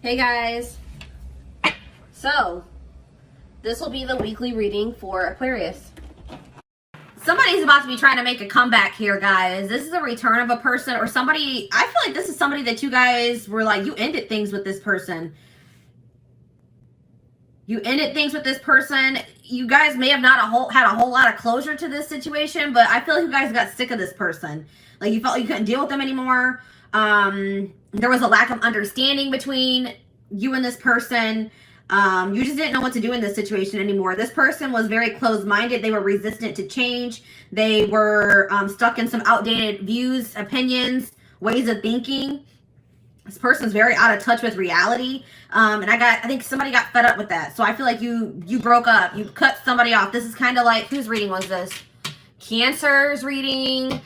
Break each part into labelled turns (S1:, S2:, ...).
S1: Hey guys, so this will be the weekly reading for Aquarius. Somebody's about to be trying to make a comeback here, guys. This is a return of a person or somebody. I feel like this is somebody that you guys were like, you ended things with this person. You ended things with this person. You guys may have not had a whole lot of closure to this situation, but I feel like you guys got sick of this person. Like you felt you couldn't deal with them anymore. There was a lack of understanding between you and this person. You just didn't know what to do in this situation anymore. This person was very closed-minded. They were resistant to change. They were stuck in some outdated views, opinions, ways of thinking. This person's very out of touch with reality. And I think somebody got fed up with that. So I feel like you broke up. You cut somebody off. This is kind of like, whose reading was this? Cancer's reading.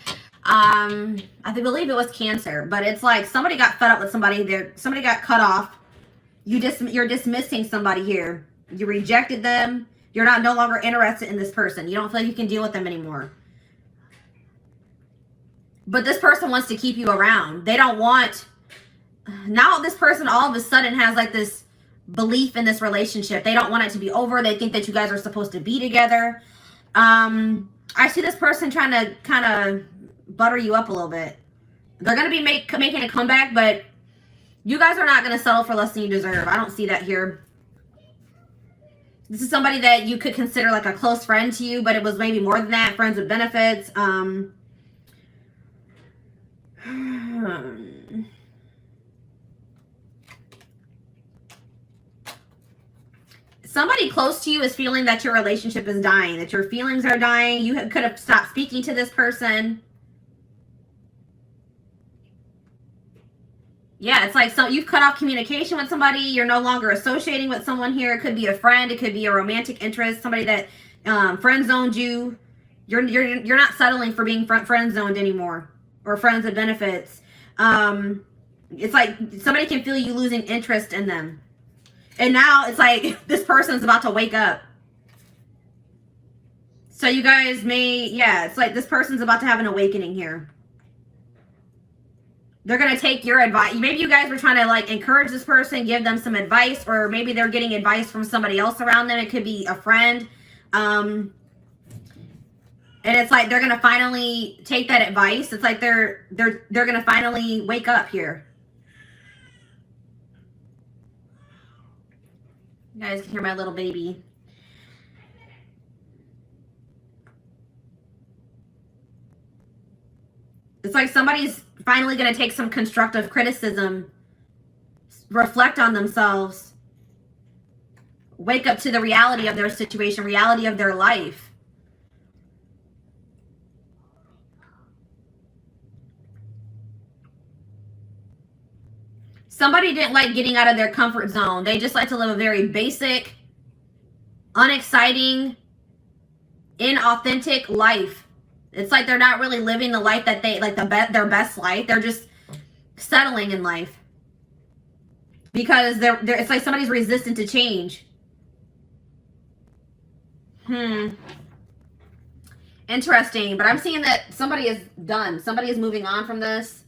S1: I believe it was Cancer, but it's like somebody got fed up with somebody there. Somebody got cut off. You're dismissing somebody here. You rejected them. You're no longer interested in this person. You don't feel like you can deal with them anymore. But this person wants to keep you around. They don't want, now this person all of a sudden has like this belief in this relationship. They don't want it to be over. They think that you guys are supposed to be together. I see this person trying to kind of butter you up a little bit. They're going to be making a comeback, but you guys are not going to settle for less than you deserve. I don't see that here. This is somebody that you could consider like a close friend to you, but it was maybe more than that. Friends with benefits. Somebody close to you is feeling that your relationship is dying, that your feelings are dying. You could have stopped speaking to this person. Yeah, it's like you've cut off communication with somebody. You're no longer associating with someone here. It could be a friend. It could be a romantic interest. Somebody that friend zoned you. You're not settling for being friend zoned anymore, or friends with benefits. It's like somebody can feel you losing interest in them, and now it's like this person's about to wake up. So you guys it's like this person's about to have an awakening here. They're going to take your advice. Maybe you guys were trying to like encourage this person, give them some advice, or maybe they're getting advice from somebody else around them. It could be a friend. And it's like they're going to finally take that advice. It's like they're going to finally wake up here. You guys can hear my little baby. It's like somebody's finally going to take some constructive criticism, reflect on themselves, wake up to the reality of their situation, reality of their life. Somebody didn't like getting out of their comfort zone. They just like to live a very basic, unexciting, inauthentic life. It's like they're not really living the life that they like, their best life. They're just settling in life because it's like somebody's resistant to change. Interesting, but I'm seeing that somebody is done. Somebody is moving on from this.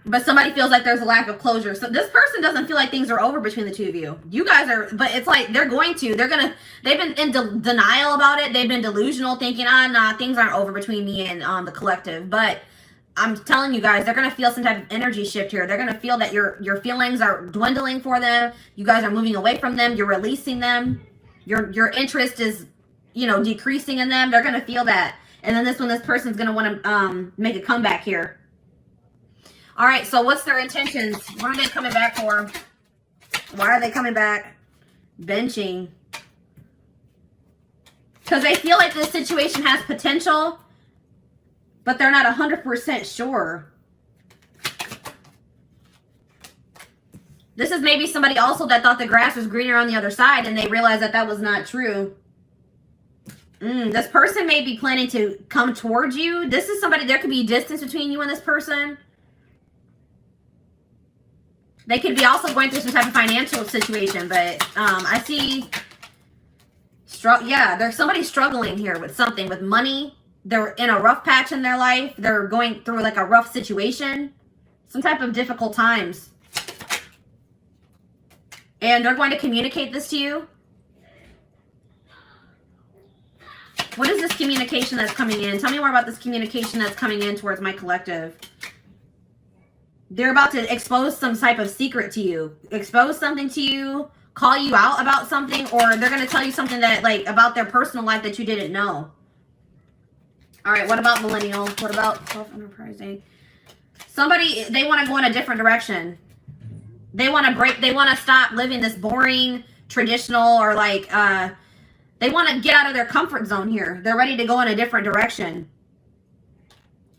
S1: But somebody feels like there's a lack of closure. So this person doesn't feel like things are over between the two of you. You guys are, but it's like they've been in denial about it. They've been delusional, thinking, nah, things aren't over between me and the collective. But I'm telling you guys, they're going to feel some type of energy shift here. They're going to feel that your feelings are dwindling for them. You guys are moving away from them. You're releasing them. Your interest is, decreasing in them. They're going to feel that. And then this person's going to want to make a comeback here. All right, so what's their intentions? What are they coming back for? Why are they coming back? Benching. Because they feel like this situation has potential, but they're not 100% sure. This is maybe somebody also that thought the grass was greener on the other side, and they realized that that was not true. This person may be planning to come towards you. This is somebody, there could be distance between you and this person. They could be also going through some type of financial situation, but I see, there's somebody struggling here with something, with money. They're in a rough patch in their life. They're going through like a rough situation, some type of difficult times. And they're going to communicate this to you. What is this communication that's coming in? Tell me more about this communication that's coming in towards my collective. They're about to expose some type of secret to you. Expose something to you. Call you out about something. Or they're going to tell you something that, like, about their personal life that you didn't know. All right, what about millennial? What about self-enterprising? Somebody, they want to go in a different direction. They want to stop living this boring, traditional, or like, they want to get out of their comfort zone here. They're ready to go in a different direction.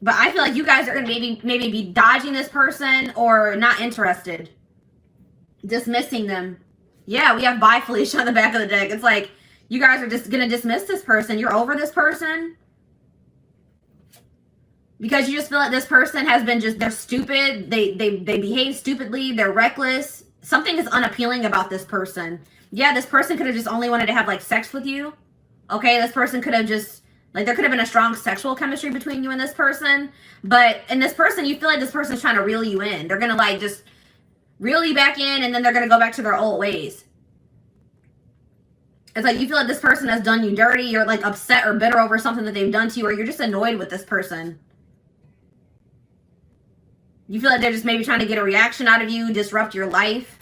S1: But I feel like you guys are going to maybe be dodging this person or not interested. Dismissing them. Yeah, we have bye Felicia on the back of the deck. It's like, you guys are just going to dismiss this person. You're over this person. Because you just feel like this person has been they're stupid. They behave stupidly. They're reckless. Something is unappealing about this person. Yeah, this person could have just only wanted to have, like, sex with you. Okay, this person could have just, like, there could have been a strong sexual chemistry between you and this person. But in this person, you feel like this person's trying to reel you in. They're going to, like, just reel you back in, and then they're going to go back to their old ways. It's like you feel like this person has done you dirty. You're, like, upset or bitter over something that they've done to you, or you're just annoyed with this person. You feel like they're just maybe trying to get a reaction out of you, disrupt your life.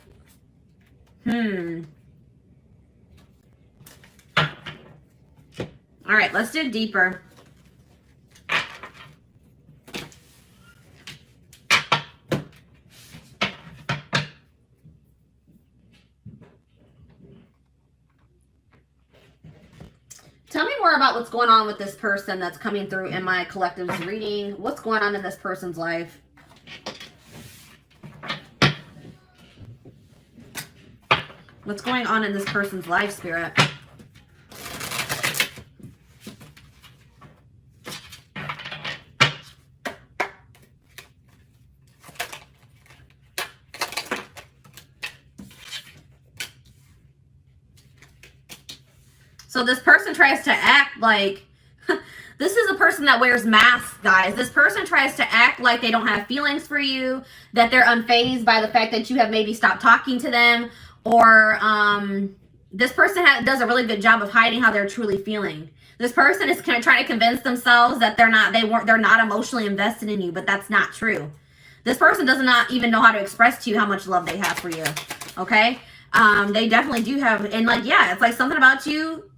S1: All right, let's dig deeper. Tell me more about what's going on with this person that's coming through in my collective's reading. What's going on in this person's life? What's going on in this person's life, Spirit? So this person tries to act like, this is a person that wears masks, guys. This person tries to act like they don't have feelings for you, that they're unfazed by the fact that you have maybe stopped talking to them, or this person does a really good job of hiding how they're truly feeling. This person is going to try to convince themselves that they're not emotionally invested in you, but that's not true. This person does not even know how to express to you how much love they have for you. Okay? They definitely do have, and like, yeah, it's like something about you.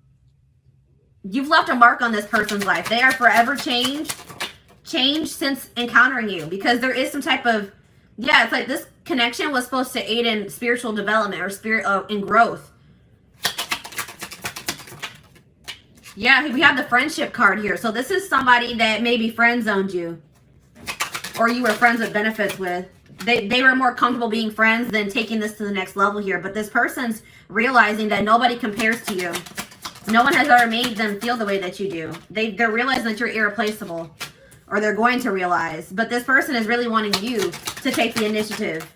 S1: You've left a mark on this person's life. They are forever changed since encountering you, because there is some type of, yeah, it's like this connection was supposed to aid in spiritual development or in growth. Yeah, we have the friendship card here. So this is somebody that maybe friend zoned you, or you were friends with benefits with. They were more comfortable being friends than taking this to the next level here. But this person's realizing that nobody compares to you. No one has ever made them feel the way that you do. They're realizing that you're irreplaceable, or they're going to realize. But this person is really wanting you to take the initiative.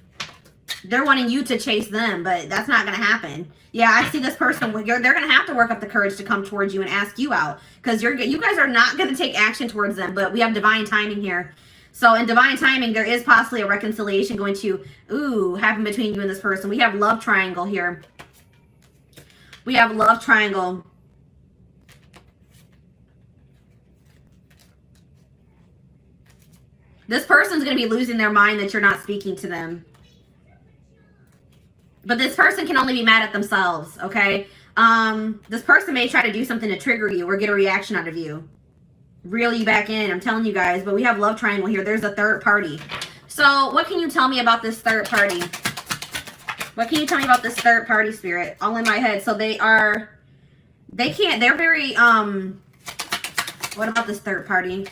S1: They're wanting you to chase them, but that's not going to happen. Yeah, I see this person. They're going to have to work up the courage to come towards you and ask you out, because you guys are not going to take action towards them. But we have divine timing here. So in divine timing, there is possibly a reconciliation going to happen between you and this person. We have love triangle here. We have love triangle. This person's going to be losing their mind that you're not speaking to them. But this person can only be mad at themselves, okay? This person may try to do something to trigger you or get a reaction out of you. Reel you back in, I'm telling you guys. But we have love triangle here. There's a third party. So what can you tell me about this third party? What can you tell me about this third party, Spirit? All in my head. So they're very, what about this third party?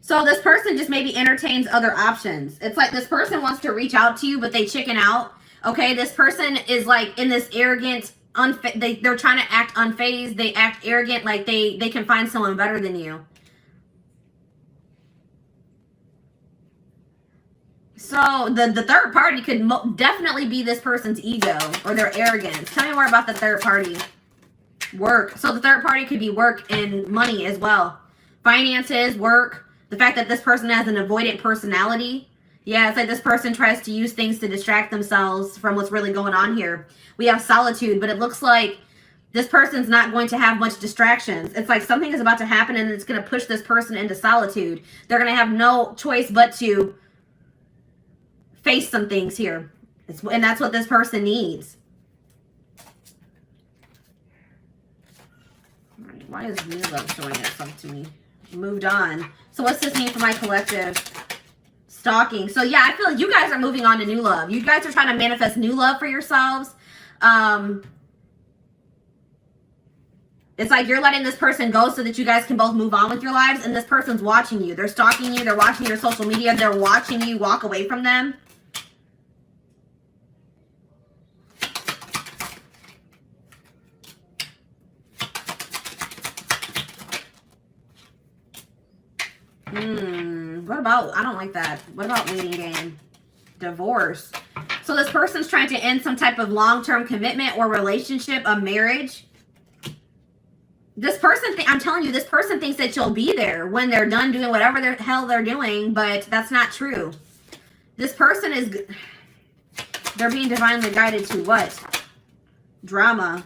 S1: So this person just maybe entertains other options. It's like this person wants to reach out to you, but they chicken out. Okay, this person is like in this arrogant, they're trying to act unfazed. They act arrogant, like they can find someone better than you. So the third party could definitely be this person's ego or their arrogance. Tell me more about the third party. Work. So the third party could be work and money as well. finances, work, the fact that this person has an avoidant personality. Yeah, it's like this person tries to use things to distract themselves from what's really going on here. We have solitude, but it looks like this person's not going to have much distractions. It's like something is about to happen and it's going to push this person into solitude. They're going to have no choice but to face some things here. And that's what this person needs. All right, why is new love showing itself to me? Moved on. So what's this mean for my collective? Stalking. So yeah, I feel like you guys are moving on to new love. You guys are trying to manifest new love for yourselves. It's like you're letting this person go so that you guys can both move on with your lives, and this person's watching you. They're stalking you. They're watching your social media. They're watching you walk away from them. What about, I don't like that. What about waiting game? Divorce. So this person's trying to end some type of long-term commitment or relationship, a marriage. This person, I'm telling you, this person thinks that you'll be there when they're done doing whatever the hell they're doing, but that's not true. This person is, they're being divinely guided to what? Drama.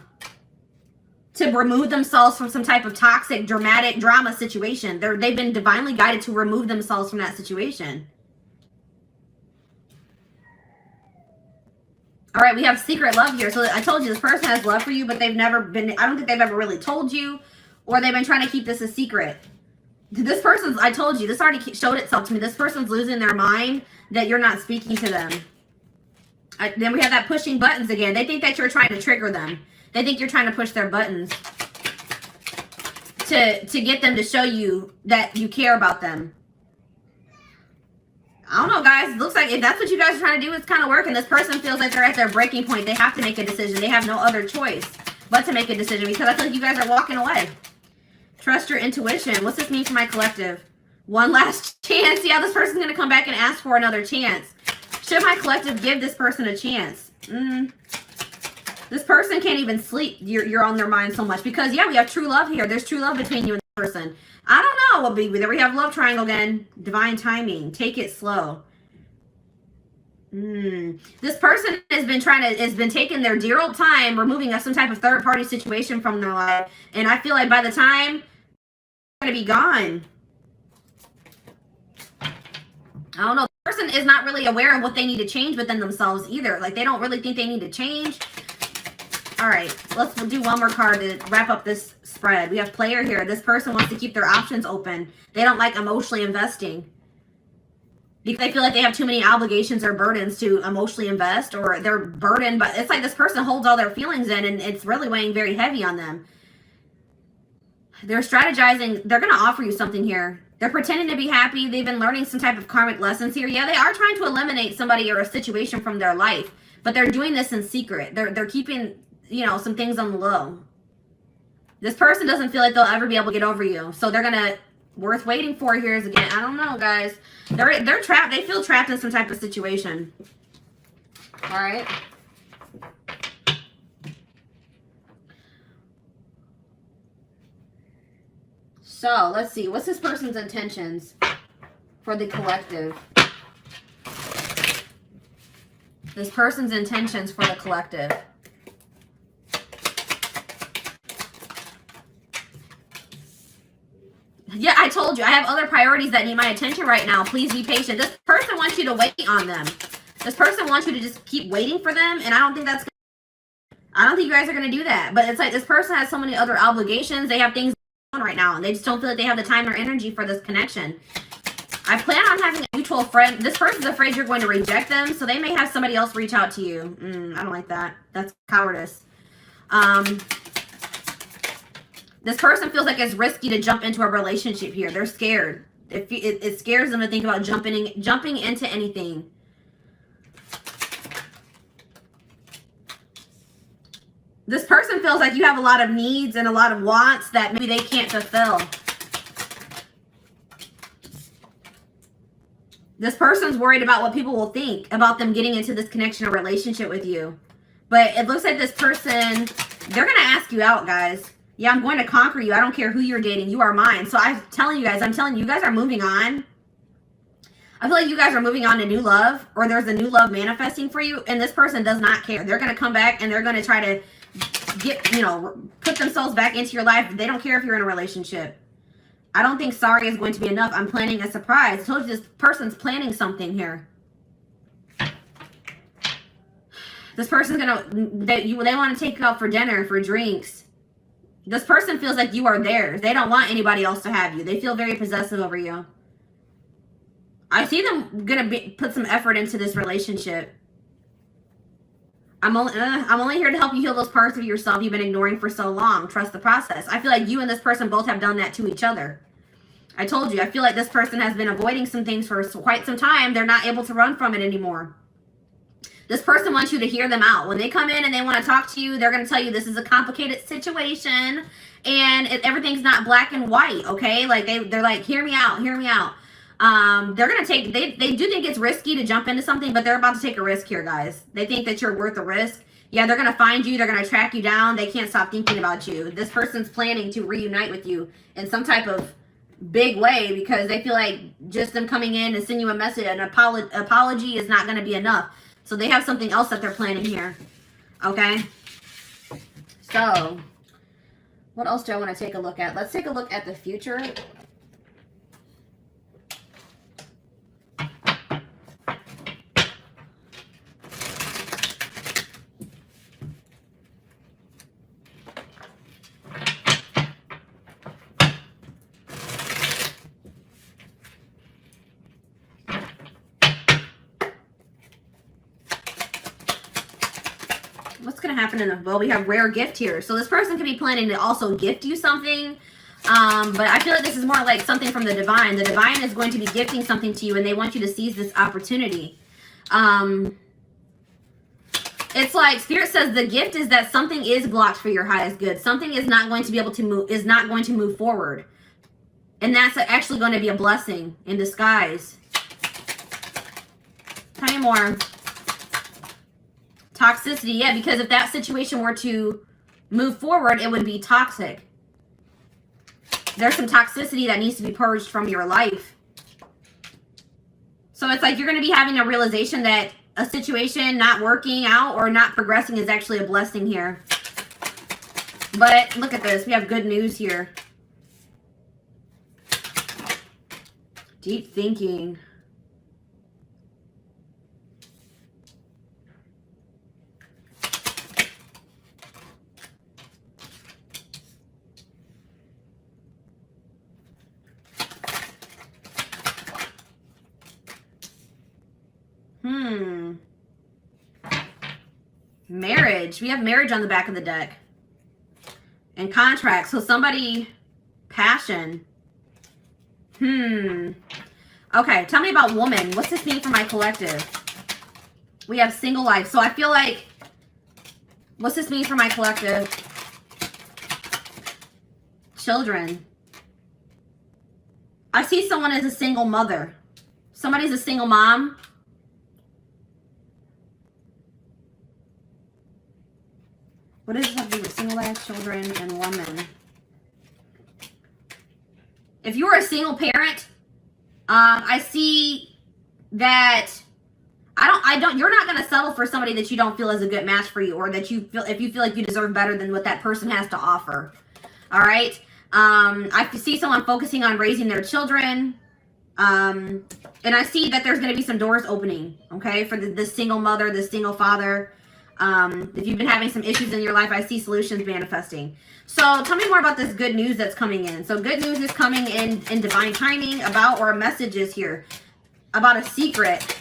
S1: To remove themselves from some type of toxic, dramatic drama situation. They've been divinely guided to remove themselves from that situation. All right, we have secret love here. So I told you this person has love for you, but they've never been, I don't think they've ever really told you, or they've been trying to keep this a secret. This person's, I told you, this already showed itself to me. This person's losing their mind that you're not speaking to them. Then we have that pushing buttons again. They think that you're trying to trigger them. They think you're trying to push their buttons to get them to show you that you care about them. I don't know, guys. It looks like if that's what you guys are trying to do, it's kind of working. This person feels like they're at their breaking point. They have to make a decision. They have no other choice but to make a decision because I feel like you guys are walking away. Trust your intuition. What's this mean for my collective? One last chance. Yeah, this person's going to come back and ask for another chance. Should my collective give this person a chance? This person can't even sleep. You're on their mind so much because, yeah, we have true love here. There's true love between you and this person. I don't know what be there. We have love triangle again. Divine timing. Take it slow. This person has been taking their dear old time removing some type of third party situation from their life. And I feel like by the time they're going to be gone. I don't know. The person is not really aware of what they need to change within themselves either. Like they don't really think they need to change. All right, let's do one more card to wrap up this spread. We have player here. This person wants to keep their options open. They don't like emotionally investing because they feel like they have too many obligations or burdens to emotionally invest, or they're burdened. But it's like this person holds all their feelings in and it's really weighing very heavy on them. They're strategizing. They're going to offer you something here. They're pretending to be happy. They've been learning some type of karmic lessons here. Yeah, they are trying to eliminate somebody or a situation from their life, but they're doing this in secret. They're keeping, you know, some things on the low. This person doesn't feel like they'll ever be able to get over you. So they're going to, worth waiting for here is again, I don't know, guys. They're trapped. They feel trapped in some type of situation. All right. So let's see. What's this person's intentions for the collective? This person's intentions for the collective. Yeah, I told you. I have other priorities that need my attention right now. Please be patient. This person wants you to wait on them. This person wants you to just keep waiting for them. And I don't think that's I don't think you guys are going to do that. But it's like this person has so many other obligations. They have things going on right now. And they just don't feel like they have the time or energy for this connection. I plan on having a mutual friend. This person's afraid you're going to reject them. So they may have somebody else reach out to you. I don't like that. That's cowardice. This person feels like it's risky to jump into a relationship here. They're scared. It scares them to think about jumping into anything. This person feels like you have a lot of needs and a lot of wants that maybe they can't fulfill. This person's worried about what people will think about them getting into this connection or relationship with you. But it looks like this person, they're going to ask you out, guys. Yeah, I'm going to conquer you. I don't care who you're dating. You are mine. So I'm telling you guys are moving on. I feel like you guys are moving on to new love, or there's a new love manifesting for you, and this person does not care. They're going to come back and they're going to try to get, you know, put themselves back into your life. They don't care if you're in a relationship. I don't think sorry is going to be enough. I'm planning a surprise. I told you this person's planning something here. This person's they want to take you out for dinner, for drinks. This person feels like you are theirs. They don't want anybody else to have you. They feel very possessive over you. I see them put some effort into this relationship. I'm only here to help you heal those parts of yourself you've been ignoring for so long. Trust the process. I feel like you and this person both have done that to each other. I told you, I feel like this person has been avoiding some things for quite some time. They're not able to run from it anymore. This person wants you to hear them out. When they come in and they want to talk to you, they're going to tell you this is a complicated situation and everything's not black and white, okay? Like they're like, hear me out, hear me out. They're going to take, they do think it's risky to jump into something, but they're about to take a risk here, guys. They think that you're worth the risk. Yeah, they're going to find you. They're going to track you down. They can't stop thinking about you. This person's planning to reunite with you in some type of big way because they feel like just them coming in and sending you a message, an apology is not going to be enough. So they have something else that they're planning here. Okay. So what else do I want to take a look at? Let's take a look at the future. What's going to happen in the, well, we have rare gift here. So this person could be planning to also gift you something. But I feel like this is more like something from the divine. The divine is going to be gifting something to you and they want you to seize this opportunity. It's like Spirit says the gift is that something is blocked for your highest good. Something is not going to be able to move, is not going to move forward. And that's actually going to be a blessing in disguise. Tell me more. Toxicity, yeah, because if that situation were to move forward, it would be toxic. There's some toxicity that needs to be purged from your life. So it's like you're going to be having a realization that a situation not working out or not progressing is actually a blessing here. But look at this. We have good news here. Deep thinking. Marriage. We have marriage on the back of the deck. And contract. So somebody, passion. Okay, tell me about woman. What's this mean for my collective? We have single life. So I feel like, what's this mean for my collective? Children. I see someone as a single mother. Somebody's a single mom. What does this have to do with single life, children, and woman? If you're a single parent, I see that you're not going to settle for somebody that you don't feel is a good match for you, or that you feel, if you feel like you deserve better than what that person has to offer. All right. I see someone focusing on raising their children. And I see that there's going to be some doors opening, okay, for the single mother, the single father. If you've been having some issues in your life, I see solutions manifesting. So tell me more about this good news that's coming in. So good news is coming in divine timing about, or a message is here about a secret.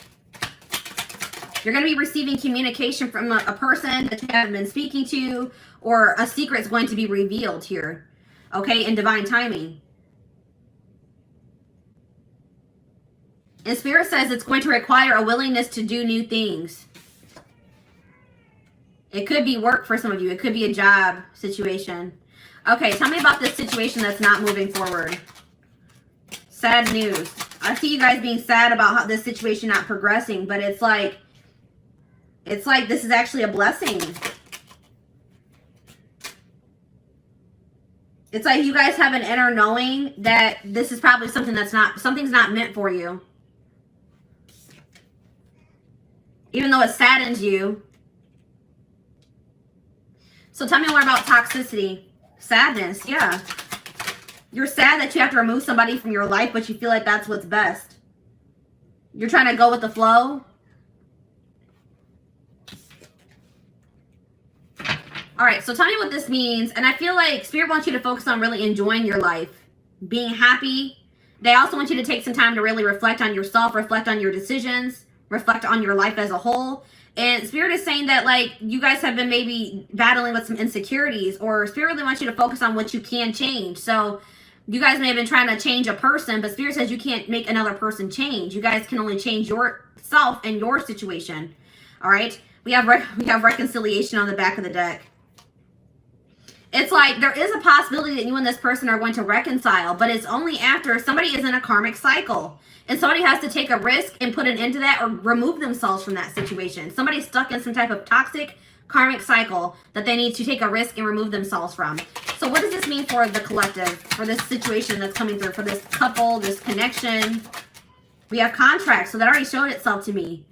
S1: You're going to be receiving communication from a person that you haven't been speaking to, or a secret is going to be revealed here, okay, in divine timing. And Spirit says it's going to require a willingness to do new things. It could be work for some of you. It could be a job situation. Okay, tell me about this situation that's not moving forward. Sad news. I see you guys being sad about how this situation not progressing, but it's like this is actually a blessing. It's like you guys have an inner knowing that this is probably something something's not meant for you. Even though it saddens you. So tell me more about toxicity. Sadness, yeah. You're sad that you have to remove somebody from your life, but you feel like that's what's best. You're trying to go with the flow. All right, so tell me what this means. And I feel like Spirit wants you to focus on really enjoying your life, being happy. They also want you to take some time to really reflect on yourself, reflect on your decisions, reflect on your life as a whole. And Spirit is saying that, like, you guys have been maybe battling with some insecurities, or Spirit really wants you to focus on what you can change. So you guys may have been trying to change a person, but Spirit says you can't make another person change. You guys can only change yourself and your situation. All right? We have reconciliation on the back of the deck. It's like there is a possibility that you and this person are going to reconcile, but it's only after somebody is in a karmic cycle. And somebody has to take a risk and put an end to that or remove themselves from that situation. Somebody's stuck in some type of toxic karmic cycle that they need to take a risk and remove themselves from. So what does this mean for the collective, for this situation that's coming through, for this couple, this connection? We have contracts, so that already showed itself to me.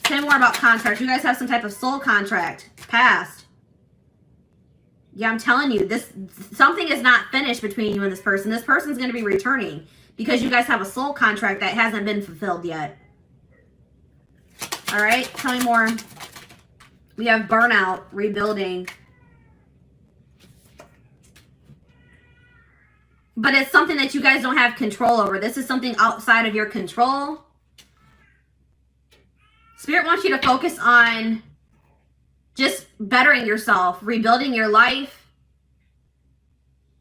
S1: Say more about contracts. You guys have some type of soul contract, past. Yeah, I'm telling you, something is not finished between you and this person. This person's going to be returning because you guys have a soul contract that hasn't been fulfilled yet. All right, tell me more. We have burnout, rebuilding. But it's something that you guys don't have control over. This is something outside of your control. Spirit wants you to focus on just bettering yourself, rebuilding your life,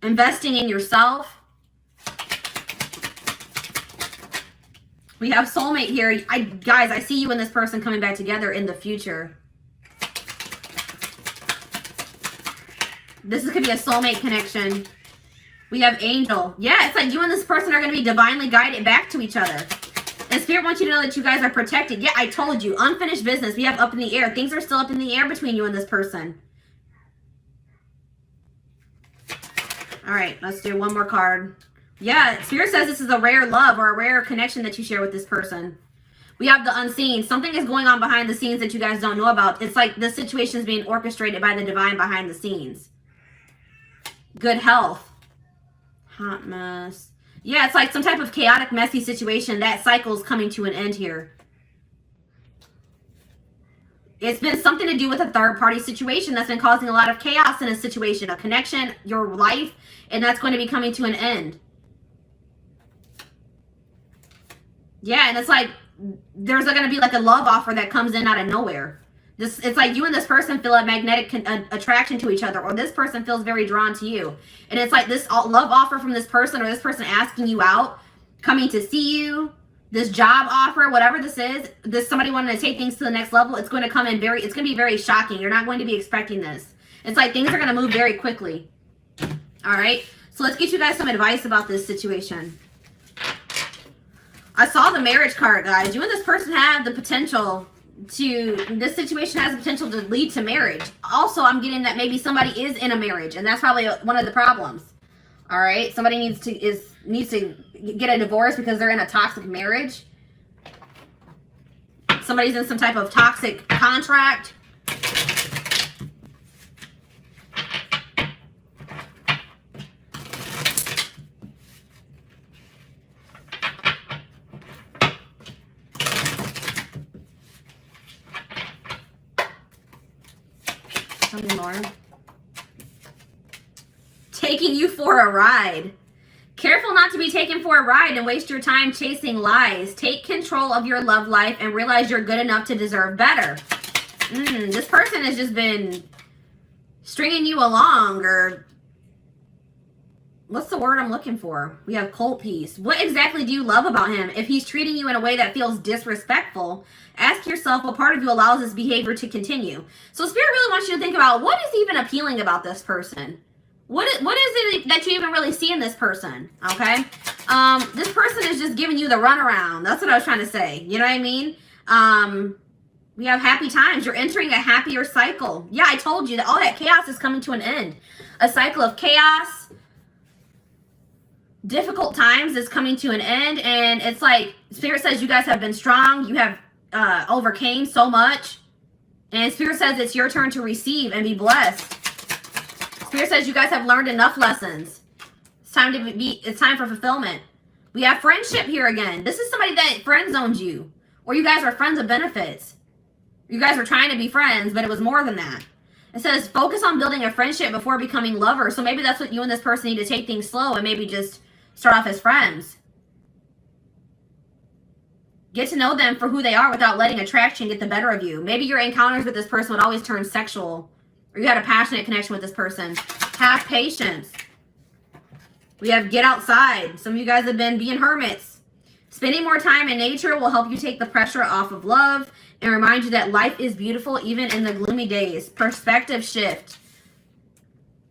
S1: investing in yourself. We have soulmate here. Guys, I see you and this person coming back together in the future. This could be a soulmate connection. We have angel. Yeah, it's like you and this person are going to be divinely guided back to each other. And Spirit wants you to know that you guys are protected. Yeah, I told you. Unfinished business. We have up in the air. Things are still up in the air between you and this person. All right, let's do one more card. Yeah, Spirit says this is a rare love or a rare connection that you share with this person. We have the unseen. Something is going on behind the scenes that you guys don't know about. It's like this situation is being orchestrated by the divine behind the scenes. Good health. Hot mess. Yeah, it's like some type of chaotic, messy situation. That cycle is coming to an end here. It's been something to do with a third-party situation that's been causing a lot of chaos in a situation, a connection, your life, and that's going to be coming to an end. Yeah, and it's like there's going to be like a love offer that comes in out of nowhere. It's like you and this person feel a magnetic attraction to each other, or this person feels very drawn to you. And it's like this love offer from this person, or this person asking you out, coming to see you, this job offer, whatever this is, somebody wanting to take things to the next level. It's going to come in it's going to be very shocking. You're not going to be expecting this. It's like things are going to move very quickly. All right. So let's get you guys some advice about this situation. I saw the marriage card, guys. You and this person have the potential this situation has the potential to lead to marriage. Also, I'm getting that maybe somebody is in a marriage, and that's probably one of the problems. All right, somebody needs to get a divorce because they're in a toxic marriage. Somebody's in some type of toxic contract. Tell me more. Taking you for a ride. Careful not to be taken for a ride and waste your time chasing lies. Take control of your love life and realize you're good enough to deserve better. This person has just been stringing you along, or what's the word I'm looking for? We have cold piece. What exactly do you love about him? If he's treating you in a way that feels disrespectful, ask yourself what part of you allows this behavior to continue. So Spirit really wants you to think about what is even appealing about this person. What is it that you even really see in this person? Okay. This person is just giving you the runaround. That's what I was trying to say. You know what I mean? We have happy times. You're entering a happier cycle. Yeah, I told you that all that chaos is coming to an end. A cycle of chaos, difficult times is coming to an end, and it's like Spirit says you guys have been strong. You have overcame so much, and Spirit says it's your turn to receive and be blessed. Spirit says you guys have learned enough lessons. It's time to be. It's time for fulfillment. We have friendship here again. This is somebody that friend zoned you, or you guys are friends of benefits. You guys were trying to be friends, but it was more than that. It says focus on building a friendship before becoming lovers. So maybe that's what you and this person need to take things slow and maybe just start off as friends. Get to know them for who they are without letting attraction get the better of you. Maybe your encounters with this person would always turn sexual, or you had a passionate connection with this person. Have patience. We have get outside. Some of you guys have been being hermits. Spending more time in nature will help you take the pressure off of love and remind you that life is beautiful even in the gloomy days. Perspective shift.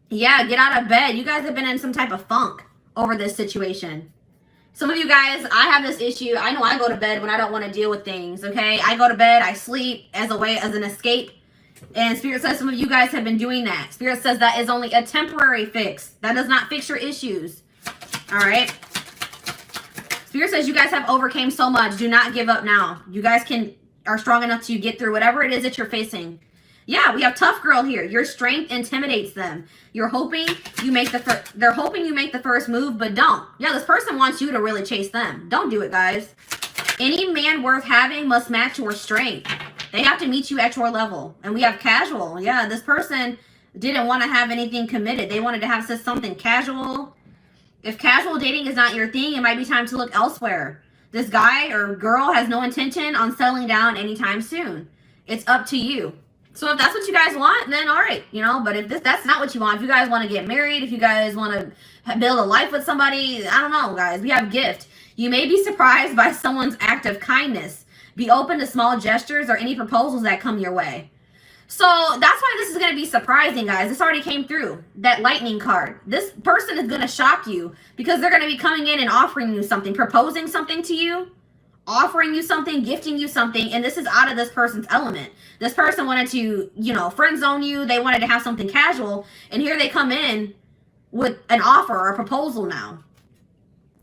S1: Yeah, get out of bed. You guys have been in some type of funk over this situation. Some of you guys, I have this issue. I know I go to bed when I don't want to deal with things, okay? I go to bed, I sleep as an escape. And Spirit says some of you guys have been doing that. Spirit says that is only a temporary fix. That does not fix your issues. All right? Spirit says you guys have overcame so much. Do not give up now. You guys are strong enough to get through whatever it is that you're facing. Yeah, we have tough girl here. Your strength intimidates them. You're hoping you make they're hoping you make the first move, but don't. Yeah, this person wants you to really chase them. Don't do it, guys. Any man worth having must match your strength. They have to meet you at your level. And we have casual. Yeah, this person didn't want to have anything committed. They wanted to have something casual. If casual dating is not your thing, it might be time to look elsewhere. This guy or girl has no intention on settling down anytime soon. It's up to you. So if that's what you guys want, then all right, you know. But if that's not what you want, if you guys want to get married, if you guys want to build a life with somebody, I don't know, guys. We have gift. You may be surprised by someone's act of kindness. Be open to small gestures or any proposals that come your way. So that's why this is going to be surprising, guys. This already came through. That lightning card. This person is going to shock you because they're going to be coming in and offering you something, proposing something to you, offering you something, gifting you something, and this is out of this person's element. This person wanted to, you know, friend zone you. They wanted to have something casual, and here they come in with an offer or a proposal now.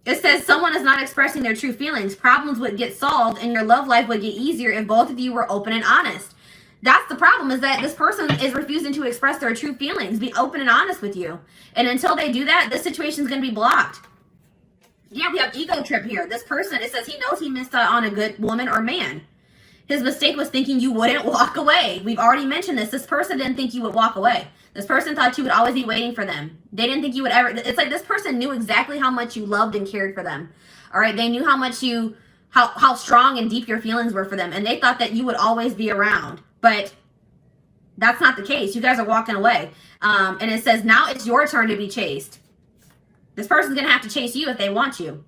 S1: It says someone is not expressing their true feelings. Problems would get solved, and your love life would get easier if both of you were open and honest. That's the problem, is that this person is refusing to express their true feelings, be open and honest with you. And until they do that, this situation is going to be blocked. Yeah, we have ego trip here. This person, it says he knows he missed out on a good woman or man. His mistake was thinking you wouldn't walk away. We've already mentioned this. This person didn't think you would walk away. This person thought you would always be waiting for them. They didn't think you would ever. It's like this person knew exactly how much you loved and cared for them. All right, they knew how much how strong and deep your feelings were for them, and they thought that you would always be around. But that's not the case. You guys are walking away. And it says now it's your turn to be chased. This person's going to have to chase you if they want you.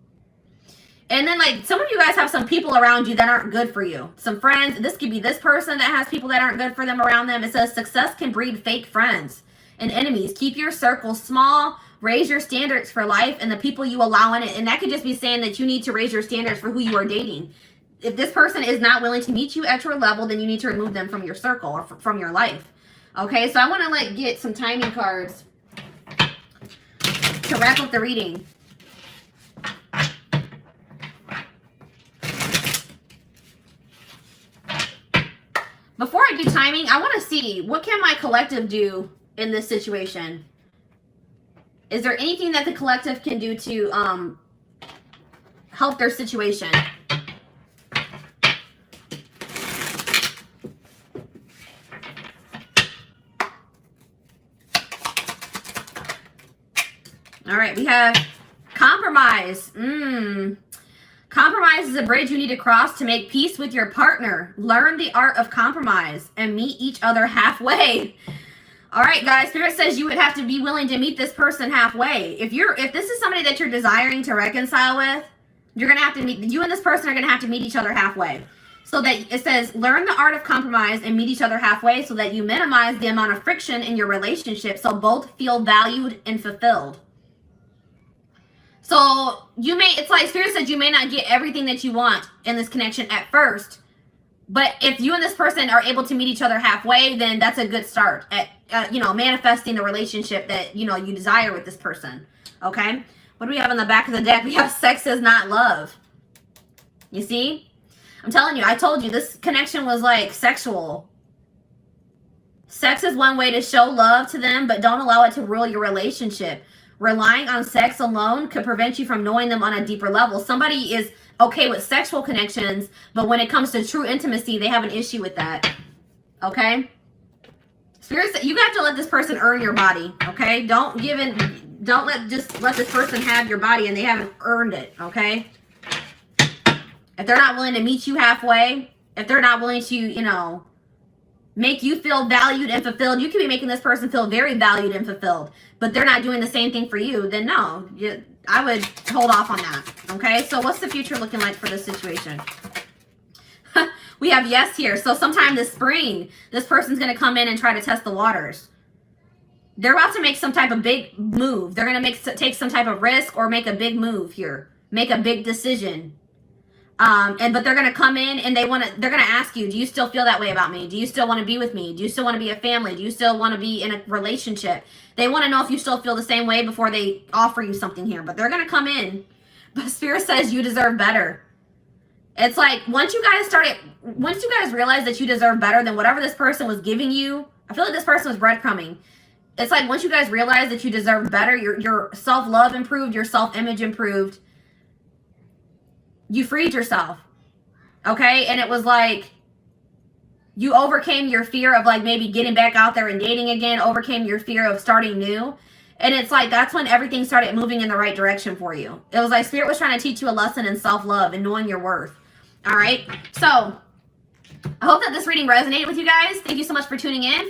S1: And then, like, some of you guys have some people around you that aren't good for you. Some friends. This could be this person that has people that aren't good for them around them. It says success can breed fake friends and enemies. Keep your circle small. Raise your standards for life and the people you allow in it. And that could just be saying that you need to raise your standards for who you are dating. If this person is not willing to meet you at your level, then you need to remove them from your circle or from your life. Okay, so I want to, like, get some timing cards to wrap up the reading. Before I do timing, I want to see, what can my collective do in this situation? Is there anything that the collective can do to help their situation? All right, we have compromise. Compromise is a bridge you need to cross to make peace with your partner. Learn the art of compromise and meet each other halfway. All right, guys, Spirit says you would have to be willing to meet this person halfway. If this is somebody that you're desiring to reconcile with, you're going to have to meet, you and this person are going to have to meet each other halfway. So that it says, learn the art of compromise and meet each other halfway so that you minimize the amount of friction in your relationship so both feel valued and fulfilled. So it's like Spirit said, you may not get everything that you want in this connection at first, but if you and this person are able to meet each other halfway, then that's a good start at, manifesting the relationship that, you desire with this person. Okay. What do we have on the back of the deck? We have sex is not love. You see? I'm telling you, I told you this connection was like sexual. Sex is one way to show love to them, but don't allow it to rule your relationship. Relying on sex alone could prevent you from knowing them on a deeper level. Somebody is okay with sexual connections, but when it comes to true intimacy, they have an issue with that. Okay? Spirit, you have to let this person earn your body. Okay? Don't let this person have your body and they haven't earned it. Okay? If they're not willing to meet you halfway, if they're not willing to, you know, make you feel valued and fulfilled, you could be making this person feel very valued and fulfilled, but they're not doing the same thing for you, then no, I would hold off on that. Okay, so what's the future looking like for this situation? We have yes here. So sometime this spring, this person's going to come in and try to test the waters. They're about to make some type of big move. They're going to take some type of risk or make a big move here, make a big decision. But they're gonna come in and they're gonna ask you, do you still feel that way about me? Do you still want to be with me? Do you still want to be a family? Do you still want to be in a relationship? They want to know if you still feel the same way before they offer you something here. But they're gonna come in. But Spirit says you deserve better. It's like once you guys realize that you deserve better than whatever this person was giving you, I feel like this person was breadcrumbing. It's like once you guys realize that you deserve better, your self-love improved, your self-image improved. You freed yourself, okay? And it was like you overcame your fear of like maybe getting back out there and dating again, overcame your fear of starting new. And it's like that's when everything started moving in the right direction for you. It was like Spirit was trying to teach you a lesson in self-love and knowing your worth, all right? So I hope that this reading resonated with you guys. Thank you so much for tuning in.